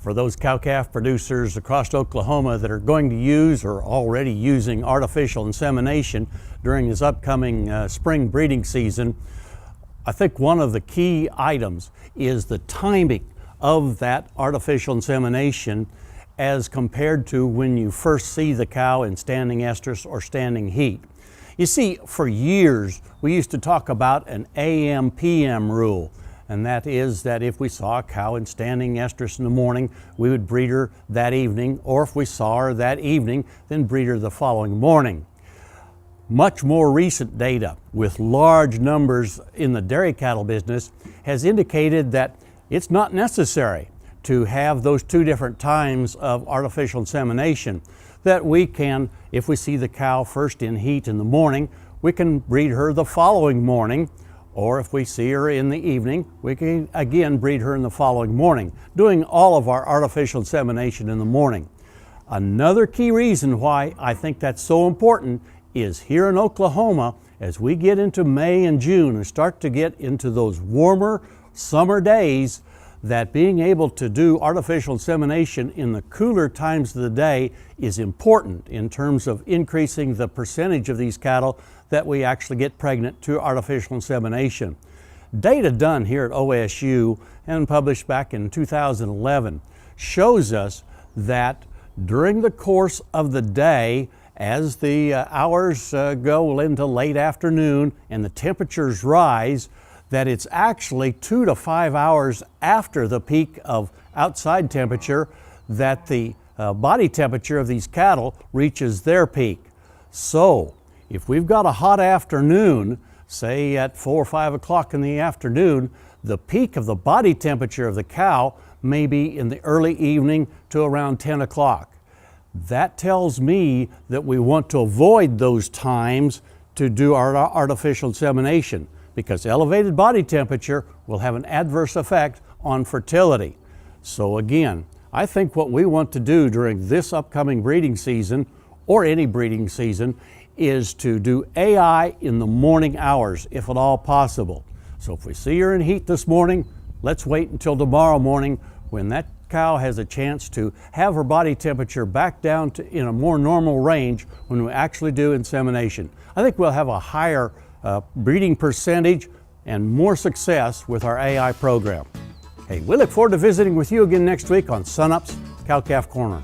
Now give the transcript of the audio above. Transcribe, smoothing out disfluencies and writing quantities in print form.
For those cow-calf producers across Oklahoma that are going to use or already using artificial insemination during this upcoming spring breeding season, I think one of the key items is the timing of that artificial insemination as compared to when you first see the cow in standing estrus or standing heat. You see, for years we used to talk about an AM/PM rule, and that is that if we saw a cow in standing estrus in the morning, we would breed her that evening, or if we saw her that evening, then breed her the following morning. Much more recent data with large numbers in the dairy cattle business has indicated that it's not necessary to have those two different times of artificial insemination, that we can, if we see the cow first in heat in the morning, we can breed her the following morning, or if we see her in the evening, we can again breed her in the following morning, doing all of our artificial insemination in the morning. Another key reason why I think that's so important is here in Oklahoma, as we get into May and June and start to get into those warmer summer days, that being able to do artificial insemination in the cooler times of the day is important in terms of increasing the percentage of these cattle that we actually get pregnant through artificial insemination. Data done here at OSU and published back in 2011 shows us that during the course of the day, as the hours go into late afternoon and the temperatures rise, that it's actually 2 to 5 hours after the peak of outside temperature that the body temperature of these cattle reaches their peak. So if we've got a hot afternoon, say at 4 or 5 o'clock in the afternoon, the peak of the body temperature of the cow may be in the early evening to around 10 o'clock. That tells me that we want to avoid those times to do our artificial insemination, because elevated body temperature will have an adverse effect on fertility. So again, I think what we want to do during this upcoming breeding season, or any breeding season, is to do AI in the morning hours, if at all possible. So if we see her in heat this morning, let's wait until tomorrow morning when that cow has a chance to have her body temperature back down to in a more normal range when we actually do insemination. I think we'll have a higher breeding percentage and more success with our AI program. Hey, we look forward to visiting with you again next week on Sunup's Cow-Calf Corner.